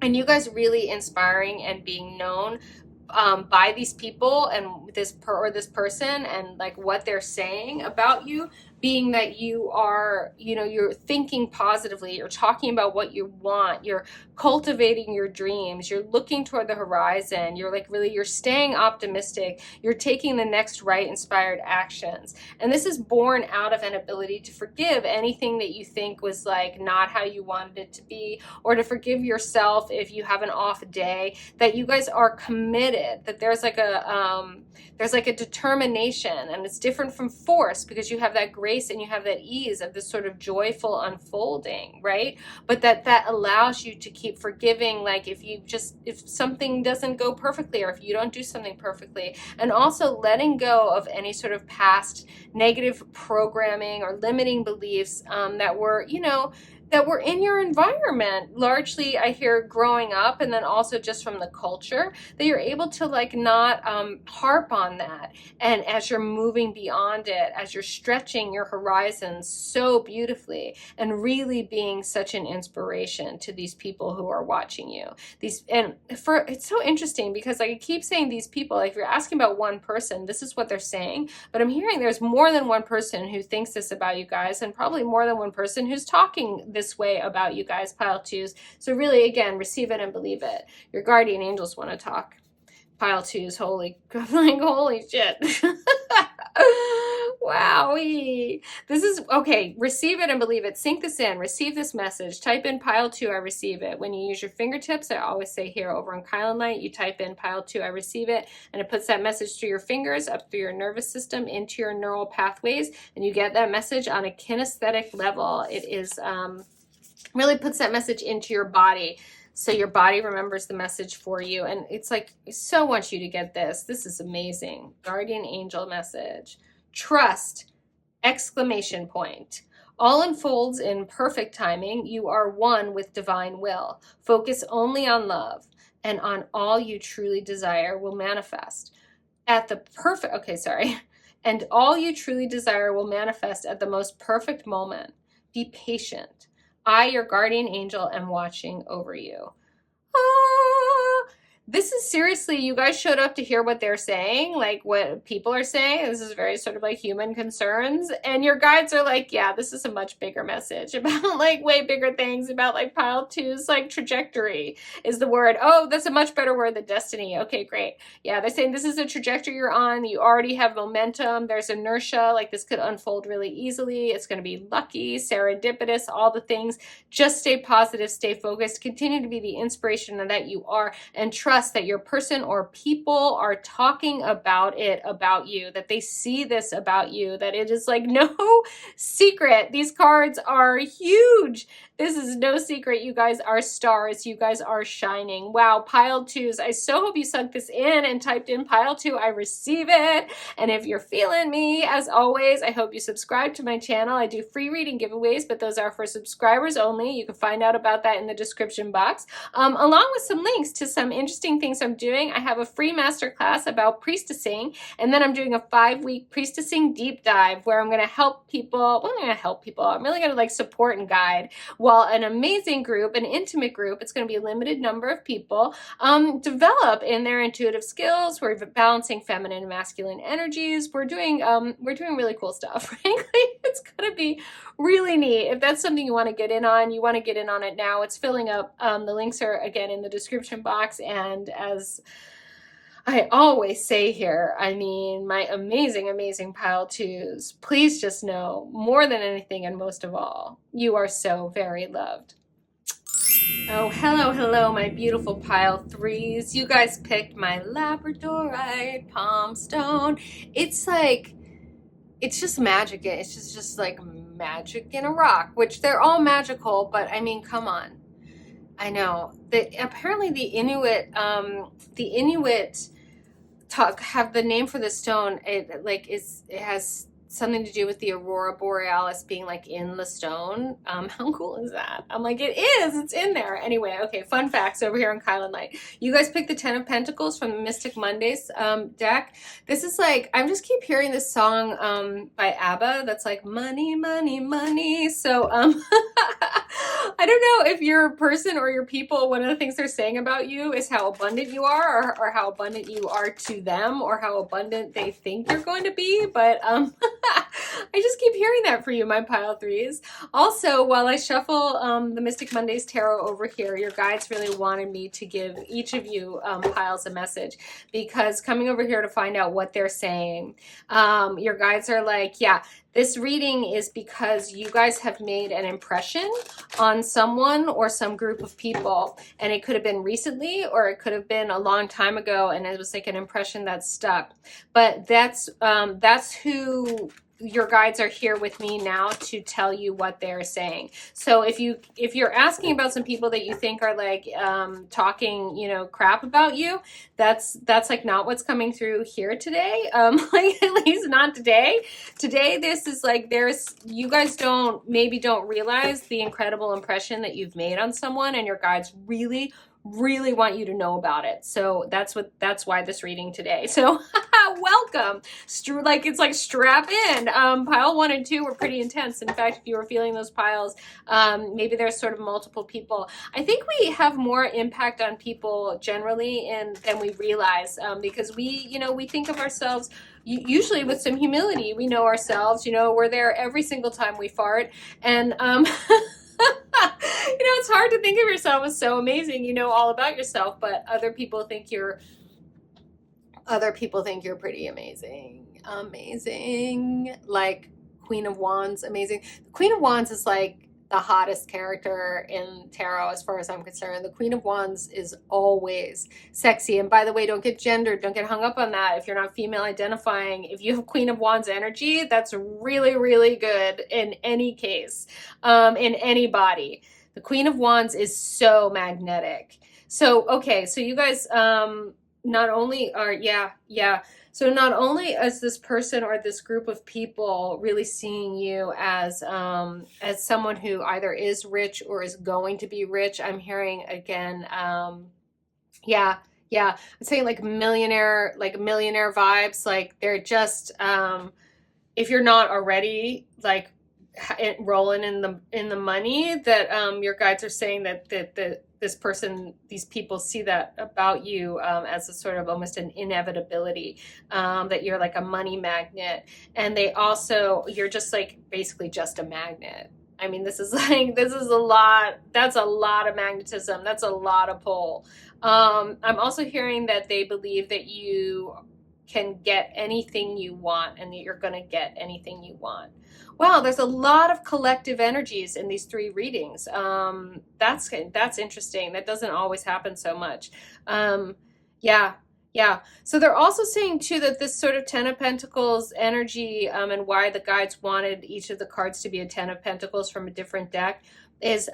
And you guys really inspiring and being known by these people and this person, and like what they're saying about you, being that you are, you're thinking positively, you're talking about what you want, you're cultivating your dreams, you're looking toward the horizon, you're staying optimistic, you're taking the next right inspired actions. And this is born out of an ability to forgive anything that you think was like not how you wanted it to be, or to forgive yourself if you have an off day, that you guys are committed, that there's like a determination, and it's different from force, because you have that grace and you have that ease of this sort of joyful unfolding, right? But that allows you to keep forgiving, like if something doesn't go perfectly, or if you don't do something perfectly, and also letting go of any sort of past negative programming or limiting beliefs that were in your environment, largely, I hear, growing up, and then also just from the culture, that you're able to like not harp on that. And as you're moving beyond it, as you're stretching your horizons so beautifully, and really being such an inspiration to these people who are watching you. It's so interesting, because like I keep saying these people, like if you're asking about one person, this is what they're saying, but I'm hearing there's more than one person who thinks this about you guys, and probably more than one person who's talking this way about you guys, pile twos. So really, again, receive it and believe it. Your guardian angels want to talk. Pile twos, holy shit. Wowee. This is, okay, receive it and believe it. Sink this in. Receive this message. Type in pile 2, I receive it. When you use your fingertips, I always say here over on kylinlight, you type in pile 2, I receive it, and it puts that message through your fingers, up through your nervous system, into your neural pathways, and you get that message on a kinesthetic level. It is, really puts that message into your body. so your body remembers the message for you. And it's like, I so want you to get this. This is amazing. Guardian angel message. Trust, exclamation point. All unfolds in perfect timing. You are one with divine will. Focus only on love, and on all you truly desire will manifest. And all you truly desire will manifest at the most perfect moment. Be patient. I, your guardian angel, am watching over you. Ah, this is seriously, you guys showed up to hear what they're saying, like what people are saying. This is very sort of like human concerns. And your guides are like, yeah, this is a much bigger message about like way bigger things, about like pile two's like trajectory is the word. Oh, that's a much better word than destiny. Okay, great. Yeah, they're saying this is a trajectory you're on. You already have momentum. There's inertia. Like this could unfold really easily. It's going to be lucky, serendipitous, all the things. Just stay positive, stay focused, continue to be the inspiration that you are, and trust that your person or people are talking about it about you, that they see this about you, that it is like no secret. These cards are huge. This is no secret. You guys are stars. You guys are shining. Wow, pile twos. I so hope you sunk this in and typed in pile two. I receive it. And if you're feeling me, as always, I hope you subscribe to my channel. I do free reading giveaways, but those are for subscribers only. You can find out about that in the description box, along with some links to some interesting things I'm doing. I have a free masterclass about priestessing, and then I'm doing a 5-week priestessing deep dive where I'm going to help people. Well, I'm going to help people. I'm really going to like support and guide, while an amazing group, an intimate group, it's going to be a limited number of people, develop in their intuitive skills. We're balancing feminine and masculine energies. We're doing really cool stuff. Frankly, it's going to be really neat. If that's something you want to get in on, you want to get in on it now. It's filling up. The links are again in the description box. And as I always say here, I mean, my amazing, amazing pile twos, please just know, more than anything and most of all, you are so very loved. Oh, hello, my beautiful pile threes. You guys picked my labradorite palm stone. It's like, it's just magic. It's just like magic in a rock, which they're all magical, but I mean, come on. I know that apparently the Inuit have the name for the stone. It has something to do with the aurora borealis being like in the stone. How cool is that? I'm like, it is. It's in there. Anyway, okay. Fun facts over here on kylinlight. You guys picked the 10 of Pentacles from the Mystic Mondays deck. This is like, I just keep hearing this song by ABBA that's like money, money, money. So I don't know if you're a person or your people, one of the things they're saying about you is how abundant you are, or how abundant you are to them, or how abundant they think you're going to be. But I just keep hearing that for you, my pile threes. Also, while I shuffle the Mystic Mondays Tarot over here, your guides really wanted me to give each of you piles a message, because coming over here to find out what they're saying, your guides are like, yeah, this reading is because you guys have made an impression on someone or some group of people, and it could have been recently or it could have been a long time ago, and it was like an impression that stuck. But that's who your guides are here with me now to tell you what they're saying. So if you're asking about some people that you think are like talking, you know, crap about you, that's like not what's coming through here today. Like at least not today. Today this is like you guys maybe don't realize the incredible impression that you've made on someone, and your guides really want you to know about it. So that's why this reading today. So welcome. It's like strap in. Pile 1 and 2 were pretty intense. In fact, if you were feeling those piles, maybe there's sort of multiple people. I think we have more impact on people generally than we realize, because we think of ourselves usually with some humility. We know ourselves, we're there every single time we fart, and it's hard to think of yourself as so amazing, all about yourself, but other people think you're pretty amazing, like Queen of Wands, amazing. The Queen of Wands is like the hottest character in tarot as far as I'm concerned. The Queen of Wands is always sexy. And by the way, don't get gendered. Don't get hung up on that. If you're not female identifying, if you have Queen of Wands energy, that's really, really good in any case, in any body. The Queen of Wands is so magnetic. So, okay, so you guys not only are, yeah. So not only is this person or this group of people really seeing you as someone who either is rich or is going to be rich, I'm hearing again, yeah, yeah. I'm saying like millionaire vibes. Like they're just, if you're not already like rolling in the money, that your guides are saying that this person, these people see that about you as a sort of almost an inevitability, that you're like a money magnet, and they also, you're just like basically just a magnet. I mean, this is a lot. That's a lot of magnetism. That's a lot of pull. I'm also hearing that they believe that you can get anything you want and that you're going to get anything you want. Wow, there's a lot of collective energies in these 3 readings. That's interesting. That doesn't always happen so much. Yeah. So they're also saying too that this sort of 10 of Pentacles energy, and why the guides wanted each of the cards to be a 10 of Pentacles from a different deck is,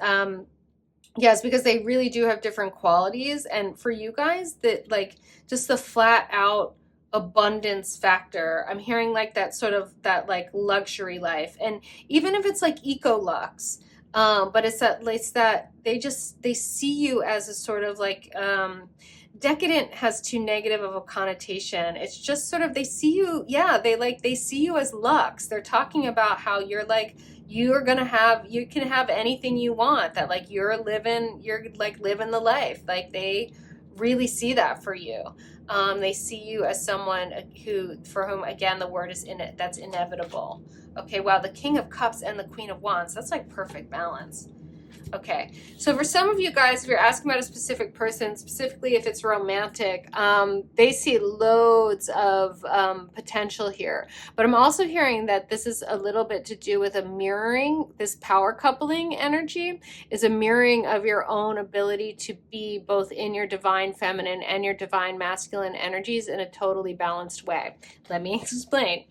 yes, because they really do have different qualities. And for you guys, that like just the flat out abundance factor, I'm hearing like that sort of that like luxury life. And even if it's like eco lux, but it's that they see you as a sort of like, decadent has too negative of a connotation. It's just sort of, they see you, they see you as lux. They're talking about how you're like, you can have anything you want, that like you're living the life. Like they really see that for you. They see you as someone for whom, again, the word is that's inevitable. Okay, wow, the King of Cups and the Queen of Wands, that's like perfect balance. Okay, so for some of you guys, if you're asking about a specific person, specifically if it's romantic, they see loads of potential here. But I'm also hearing that this is a little bit to do with a mirroring. This power coupling energy is a mirroring of your own ability to be both in your divine feminine and your divine masculine energies in a totally balanced way. Let me explain.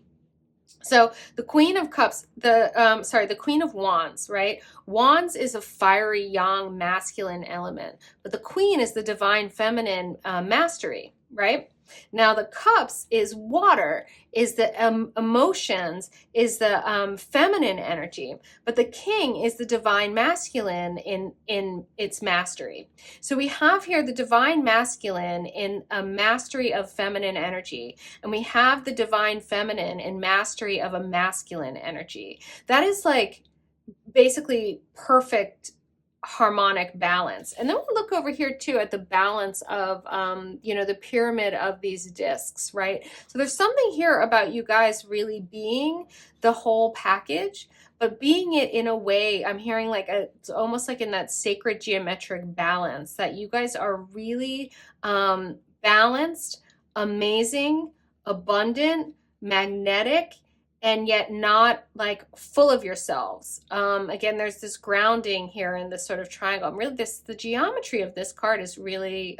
So the Queen of Cups, the Queen of Wands, right? Wands is a fiery, yang, masculine element, but the Queen is the divine feminine mastery, right? Now the Cups is water, is the emotions, is the feminine energy, but the King is the divine masculine in its mastery. So we have here the divine masculine in a mastery of feminine energy, and we have the divine feminine in mastery of a masculine energy. That is like basically perfect harmonic balance. And then we look over here too at the balance of the pyramid of these discs, right? So there's something here about you guys really being the whole package, but being it in a way, I'm hearing like it's almost like in that sacred geometric balance, that you guys are really balanced, amazing, abundant, magnetic, and yet not like full of yourselves. Again, there's this grounding here in this sort of triangle. The geometry of this card is really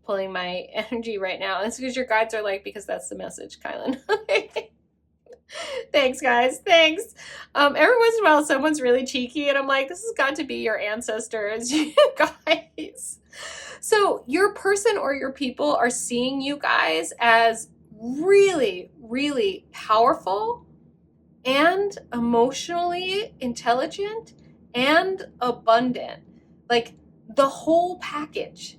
pulling my energy right now. And it's because your guides are like, because that's the message, Kylan. Thanks, guys. Thanks. Every once in a while, someone's really cheeky, and I'm like, this has got to be your ancestors, you guys. So your person or your people are seeing you guys as really, really powerful and emotionally intelligent and abundant, like the whole package.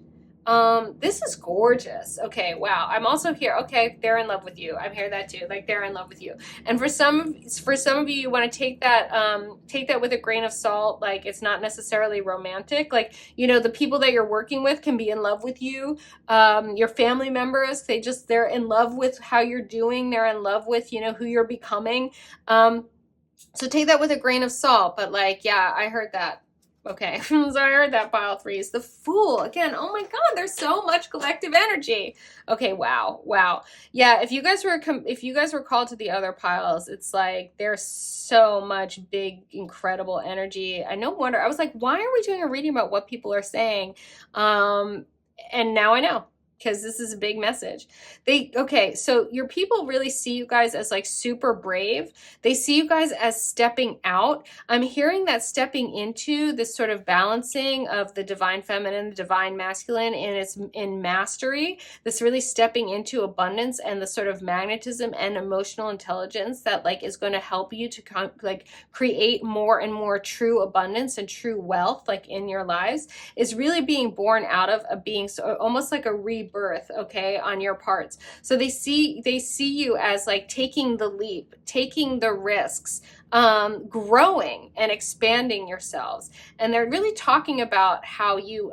This is gorgeous. Okay, wow. I'm also here. Okay, they're in love with you. I'm hearing that too. Like they're in love with you. And for some of you, you want to take that with a grain of salt. Like it's not necessarily romantic. Like, the people that you're working with can be in love with you. Your family members, they're in love with how you're doing. They're in love with, who you're becoming. So take that with a grain of salt. But like, yeah, I heard that. Okay, so I heard that, pile 3 is the Fool. Again, oh my God, there's so much collective energy. Okay, wow. Yeah, if you guys were called to the other piles, it's like there's so much big, incredible energy. I wonder, I was like, why are we doing a reading about what people are saying? And now I know. because this is a big message. Okay, so your people really see you guys as like super brave. They see you guys as stepping out. I'm hearing that stepping into this sort of balancing of the divine feminine, the divine masculine, and it's in mastery, this really stepping into abundance and the sort of magnetism and emotional intelligence that like is going to help you to like create more and more true abundance and true wealth like in your lives, is really being born out of a being so almost like a rebirth, okay, on your parts. So they see you as like taking the leap, taking the risks, growing and expanding yourselves. And they're really talking about how you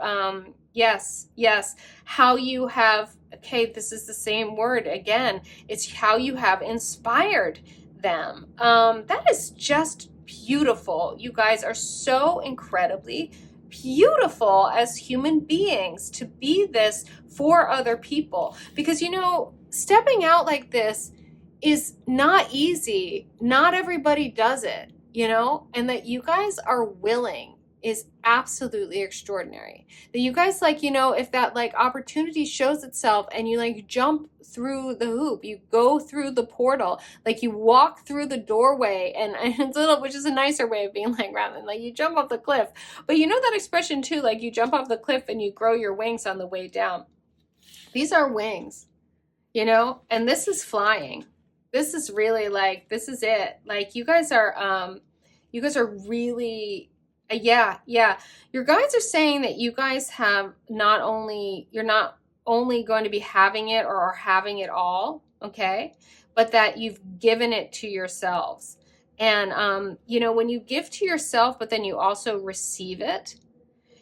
yes, how you have, okay, this is the same word again, it's how you have inspired them. That is just beautiful. You guys are so incredibly beautiful as human beings to be this for other people, because you know, stepping out like this is not easy. Not everybody does it, you know, and that you guys are willing is absolutely extraordinary. That you guys, like, you know, if that like opportunity shows itself and you like jump through the hoop, you go through the portal, like you walk through the doorway, and it's a little, which is a nicer way of being like, rather than like you jump off the cliff. But you know that expression too, like you jump off the cliff and you grow your wings on the way down. These are wings, you know, and this is flying. This is really like, this is it. Like you guys are really, yeah. Your guides are saying that you guys have not only, you're not only going to be having it or are having it all, okay, but that you've given it to yourselves. And, you know, when you give to yourself, but then you also receive it,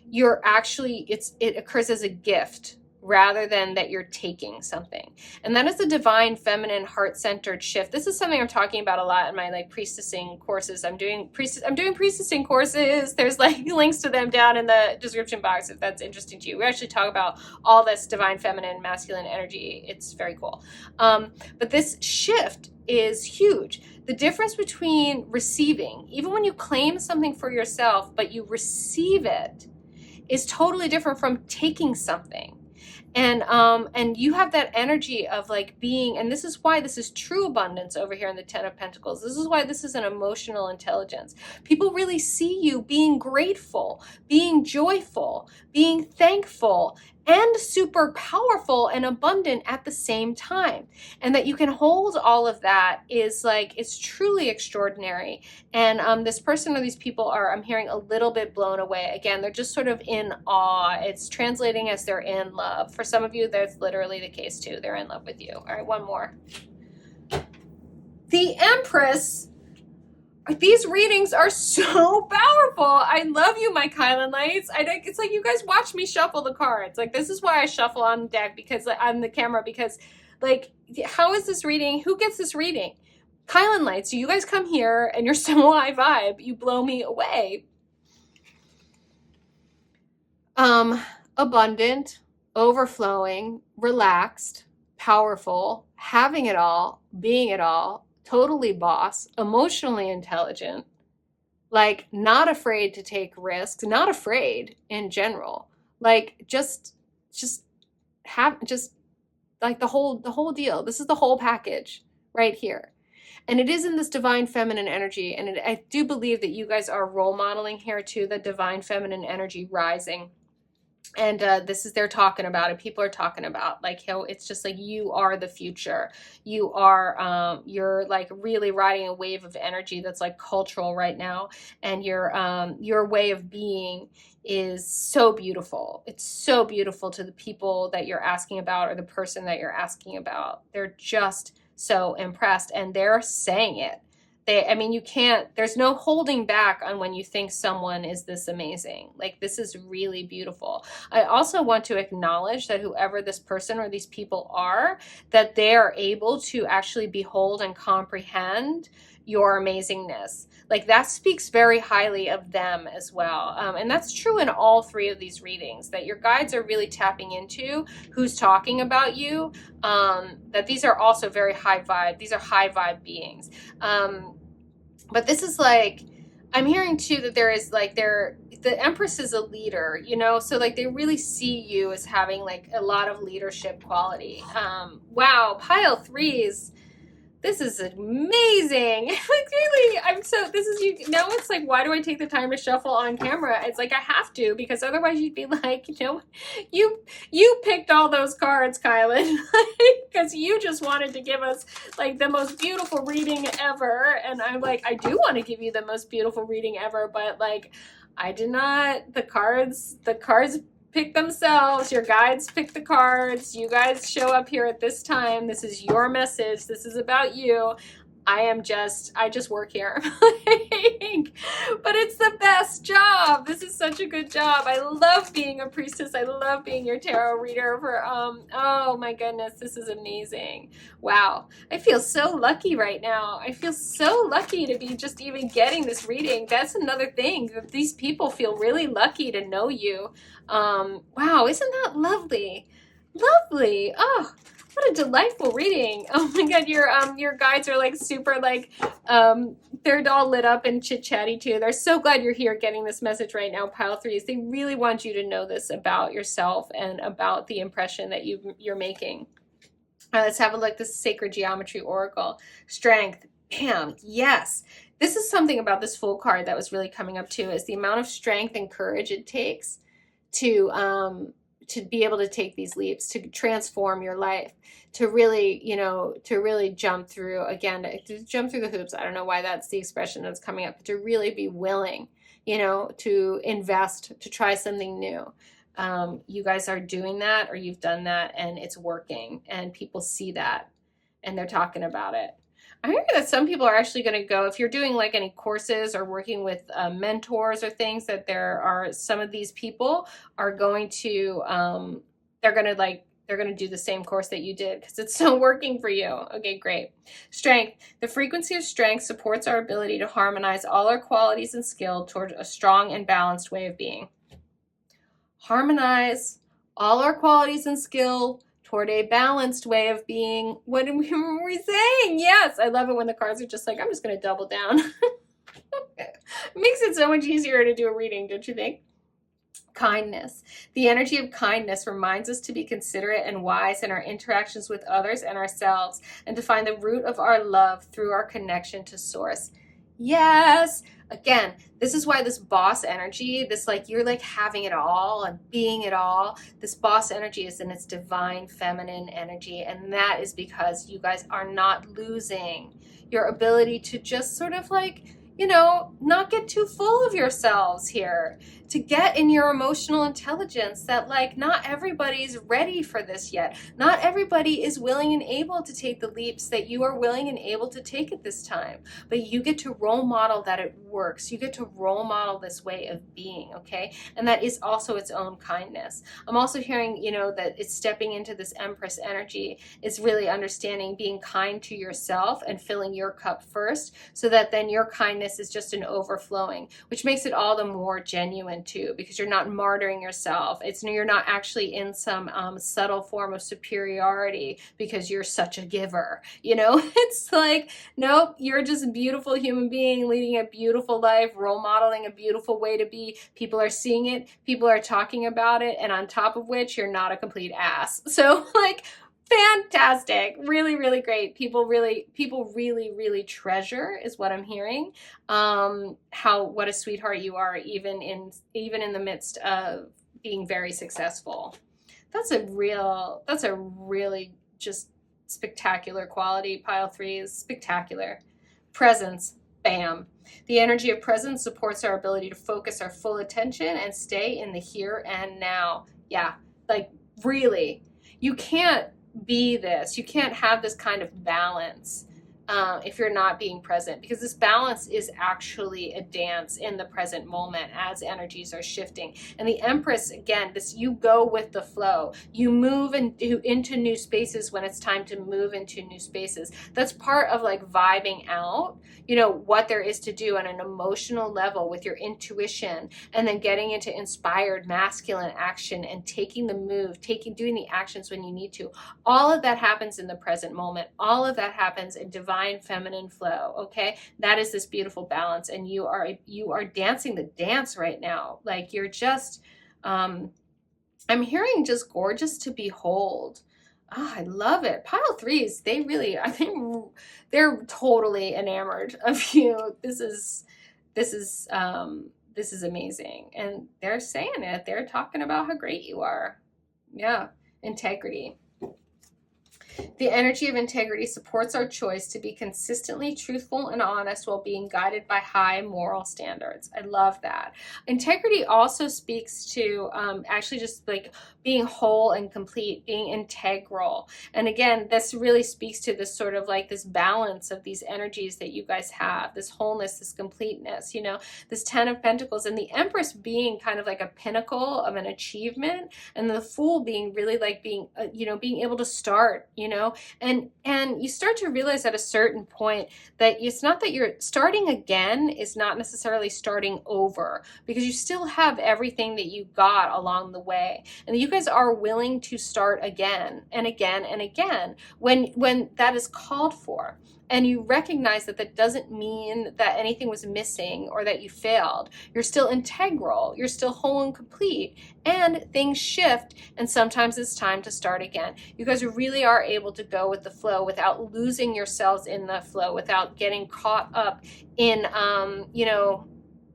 you're actually, it occurs as a gift rather than that you're taking something. And that is the divine feminine heart-centered shift. This is something I'm talking about a lot in my like priestessing courses. I'm doing priestessing courses. There's like links to them down in the description box if that's interesting to you. We actually talk about all this divine feminine masculine energy. It's very cool. But this shift is huge. The difference between receiving, even when you claim something for yourself, but you receive it, is totally different from taking something. And you have that energy of like being, and this is why this is true abundance over here in the Ten of Pentacles. This is why this is an emotional intelligence. People really see you being grateful, being joyful, being thankful, and super powerful and abundant at the same time. And that you can hold all of that is like, it's truly extraordinary. And this person or these people are, I'm hearing, a little bit blown away. Again, they're just sort of in awe. It's translating as they're in love. For some of you, that's literally the case too. They're in love with you. All right, one more. The Empress. These readings are so powerful. I love you, my kylinlights. It's like you guys watch me shuffle the cards. Like this is why I shuffle on the deck, because on the camera, because like, how is this reading? Who gets this reading? Kylinlights. So you guys come here and you're so high vibe. You blow me away. Abundant, overflowing, relaxed, powerful, having it all, being it all, totally boss, emotionally intelligent, like not afraid to take risks, not afraid in general, like just like the whole deal. This is the whole package right here. And it is in this divine feminine energy. And I do believe that you guys are role modeling here too, the divine feminine energy rising. And this is, they're talking about it. People are talking about like how it's just like you are the future. You are, you're like really riding a wave of energy that's like cultural right now. And your way of being is so beautiful. It's so beautiful to the people that you're asking about, or the person that you're asking about. They're just so impressed, and they're saying it. You can't, there's no holding back on when you think someone is this amazing. Like, this is really beautiful. I also want to acknowledge that whoever this person or these people are, that they are able to actually behold and comprehend your amazingness. Like, that speaks very highly of them as well. And that's true in all three of these readings, that your guides are really tapping into who's talking about you, that these are also very high vibe. These are high vibe beings. But this is like, I'm hearing too that there is like the Empress is a leader, you know, so like they really see you as having like a lot of leadership quality. Wow, pile threes. This is amazing. Like really, I'm so, this is you. Now it's like, why do I take the time to shuffle on camera? It's like I have to, because otherwise you'd be like, you know, you picked all those cards, Kylan, because you just wanted to give us like the most beautiful reading ever. And I'm like, I do want to give you the most beautiful reading ever, but like, I did not, the cards pick themselves. Your guides pick the cards. You guys show up here at this time. This is your message. This is about you. I just work here. But it's the best job. This is such a good job. I love being a priestess. I love being your tarot reader for, oh my goodness, this is amazing. Wow. I feel so lucky right now. I feel so lucky to be just even getting this reading. That's another thing, that these people feel really lucky to know you. Wow, isn't that lovely? Lovely. Oh, what a delightful reading. Oh my God, your guides are like super like, they're all lit up and chit-chatty too. They're so glad you're here getting this message right now, pile threes. They really want you to know this about yourself and about the impression that you're making. Let's have a look. This is Sacred Geometry Oracle. Strength. Bam. Yes. This is something about this Fool card that was really coming up too, is the amount of strength and courage it takes to be able to take these leaps, to transform your life, to really, you know, to really jump through, again, to jump through the hoops. I don't know why that's the expression that's coming up, but to really be willing, you know, to invest, to try something new. You guys are doing that, or you've done that, and it's working, and people see that and they're talking about it. I hear that some people are actually going to go, if you're doing like any courses or working with mentors or things, that there are some of these people are going to, they're going to do the same course that you did because it's still working for you. Okay, great. Strength. The frequency of strength supports our ability to harmonize all our qualities and skill toward a strong and balanced way of being. Harmonize all our qualities and skill toward a balanced way of being. What were we saying? Yes, I love it when the cards are just like, I'm just going to double down. It makes it so much easier to do a reading, don't you think? Kindness. The energy of kindness reminds us to be considerate and wise in our interactions with others and ourselves, and to find the root of our love through our connection to Source. Yes. Again, this is why this boss energy, this like you're like having it all and being it all, this boss energy is in its divine feminine energy. And that is because you guys are not losing your ability to just sort of like, you know, not get too full of yourselves here, to get in your emotional intelligence, that like not everybody's ready for this yet. Not everybody is willing and able to take the leaps that you are willing and able to take at this time. But you get to role model that it works. You get to role model this way of being, okay? And that is also its own kindness. I'm also hearing, you know, that it's stepping into this Empress energy. It's really understanding being kind to yourself and filling your cup first, so that then your kindness is just an overflowing, which makes it all the more genuine too, because you're not martyring yourself. You're not actually in some subtle form of superiority because you're such a giver, you know. It's like, nope, you're just a beautiful human being leading a beautiful life, role modeling a beautiful way to be. People are seeing it, people are talking about it, and on top of which, you're not a complete ass. So like, fantastic. Really, really great. People really treasure, is what I'm hearing, what a sweetheart you are, even in the midst of being very successful. That's a really just spectacular quality, pile threes. Spectacular. Presence. Bam. The energy of presence supports our ability to focus our full attention and stay in the here and now. Yeah, like really, you can't be this. You can't have this kind of balance if you're not being present, because this balance is actually a dance in the present moment as energies are shifting. And the Empress, again, this, you go with the flow. You move into new spaces when it's time to move into new spaces. That's part of like vibing out, you know, what there is to do on an emotional level with your intuition, and then getting into inspired masculine action and taking the move, doing the actions when you need to. All of that happens in the present moment. All of that happens in divine divine feminine flow. Okay, that is this beautiful balance, and you are dancing the dance right now. Like you're just I'm hearing just gorgeous to behold. Oh, I love it. Pile threes, they really, I think they're totally enamored of you. This is amazing. And they're saying it. They're talking about how great you are. Yeah. Integrity. The energy of integrity supports our choice to be consistently truthful and honest while being guided by high moral standards. I love that. Integrity also speaks to actually just like being whole and complete, being integral. And again, this really speaks to this sort of like this balance of these energies that you guys have, this wholeness, this completeness, you know, this 10 of Pentacles, and the Empress being kind of like a pinnacle of an achievement, and the Fool being really like being, being able to start, and you start to realize at a certain point that it's not that you're starting again is not necessarily starting over, because you still have everything that you got along the way, and you guys are willing to start again and again and again when that is called for. And you recognize that that doesn't mean that anything was missing or that you failed. You're still integral, you're still whole and complete, and things shift, and sometimes it's time to start again. You guys really are able to go with the flow without losing yourselves in the flow, without getting caught up in,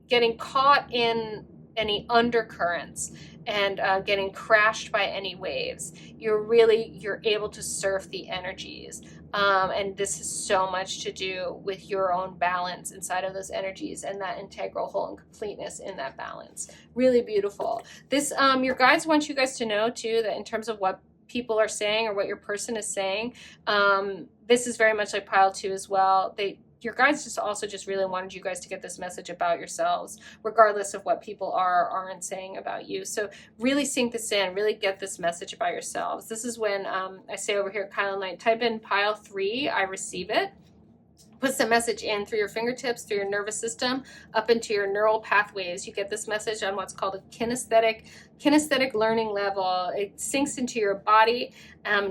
getting caught in any undercurrents and getting crashed by any waves. You're able to surf the energies. And this has so much to do with your own balance inside of those energies and that integral whole and completeness in that balance. Really beautiful. This, your guides want you guys to know too, that in terms of what people are saying or what your person is saying, this is very much like pile 2 as well. Your guides just really wanted you guys to get this message about yourselves, regardless of what people are or aren't saying about you. So really sink this in, really get this message about yourselves. This is when I say over here, kylinlight, type in pile 3, I receive it. Puts the message in through your fingertips, through your nervous system, up into your neural pathways. You get this message on what's called a kinesthetic learning level. It sinks into your body.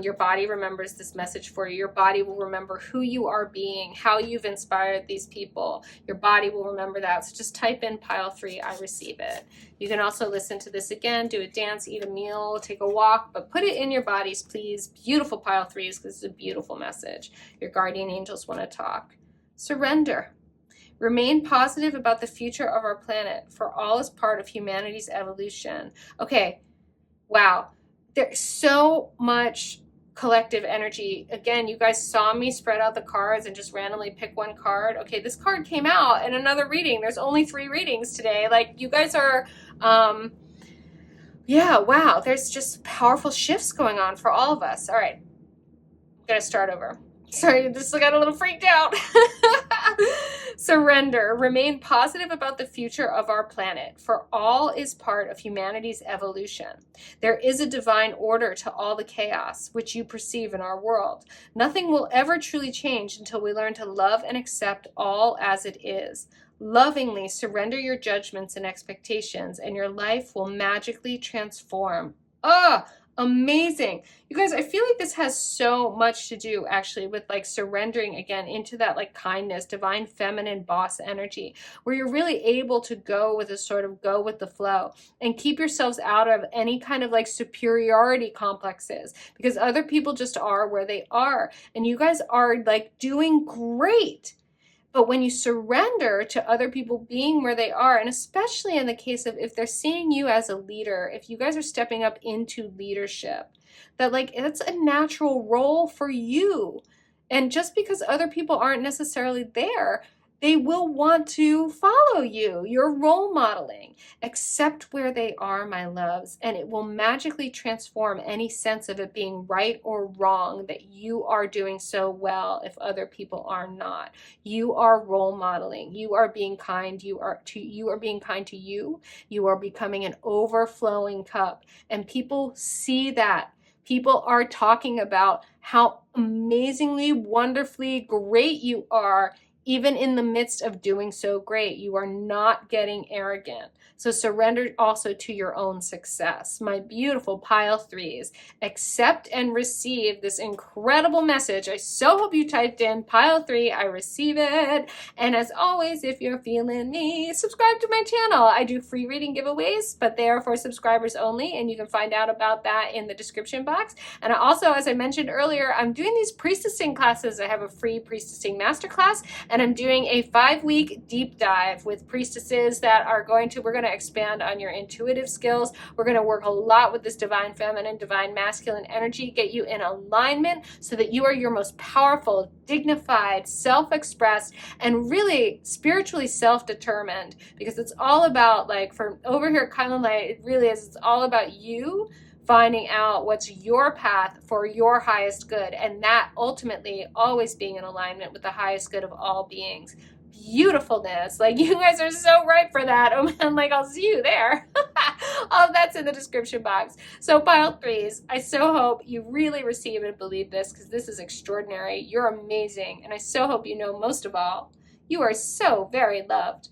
Your body remembers this message for you. Your body will remember who you are being, how you've inspired these people. Your body will remember that. So just type in pile 3, I receive it. You can also listen to this again, do a dance, eat a meal, take a walk, but put it in your bodies, please. Beautiful pile 3s, because it's a beautiful message. Your guardian angels want to talk. Surrender. Remain positive about the future of our planet, for all is part of humanity's evolution. Okay, wow. There's so much collective energy. Again, you guys saw me spread out the cards and just randomly pick one card. Okay, this card came out in another reading. There's only 3 readings today. Like, you guys are, yeah, wow. There's just powerful shifts going on for all of us. All right, I'm going to start over. Sorry, I just got a little freaked out. Surrender. Remain positive about the future of our planet, for all is part of humanity's evolution. There is a divine order to all the chaos which you perceive in our world. Nothing will ever truly change until we learn to love and accept all as it is. Lovingly surrender your judgments and expectations, and your life will magically transform. Amazing. You guys, I feel like this has so much to do actually with like surrendering again into that like kindness, divine feminine boss energy, where you're really able to go with the flow and keep yourselves out of any kind of like superiority complexes, because other people just are where they are, and you guys are like doing great. But when you surrender to other people being where they are, and especially in the case of if they're seeing you as a leader, if you guys are stepping up into leadership, that like it's a natural role for you. And just because other people aren't necessarily there, they will want to follow you. You're role modeling. Accept where they are, my loves, and it will magically transform any sense of it being right or wrong that you are doing so well if other people are not. You are role modeling. You are being kind. You are being kind to you. You are becoming an overflowing cup, and people see that. People are talking about how amazingly, wonderfully great you are even in the midst of doing so great, you are not getting arrogant. So surrender also to your own success. My beautiful pile threes, accept and receive this incredible message. I so hope you typed in pile three, I receive it. And as always, if you're feeling me, subscribe to my channel. I do free reading giveaways, but they are for subscribers only, and you can find out about that in the description box. And also, as I mentioned earlier, I'm doing these priestessing classes. I have a free priestessing masterclass, and I'm doing a 5-week deep dive with priestesses that are we're going to expand on your intuitive skills. We're going to work a lot with this divine feminine, divine masculine energy, get you in alignment so that you are your most powerful, dignified, self-expressed, and really spiritually self-determined, because it's all about, like, for over here at kylinlight, it really is, it's all about you finding out what's your path for your highest good, and that ultimately always being in alignment with the highest good of all beings. Beautifulness. Like, you guys are so right for that. Oh man, like, I'll see you there. All of that's in the description box. So pile threes, I so hope you really receive and believe this, because this is extraordinary. You're amazing. And I so hope you know, most of all, you are so very loved.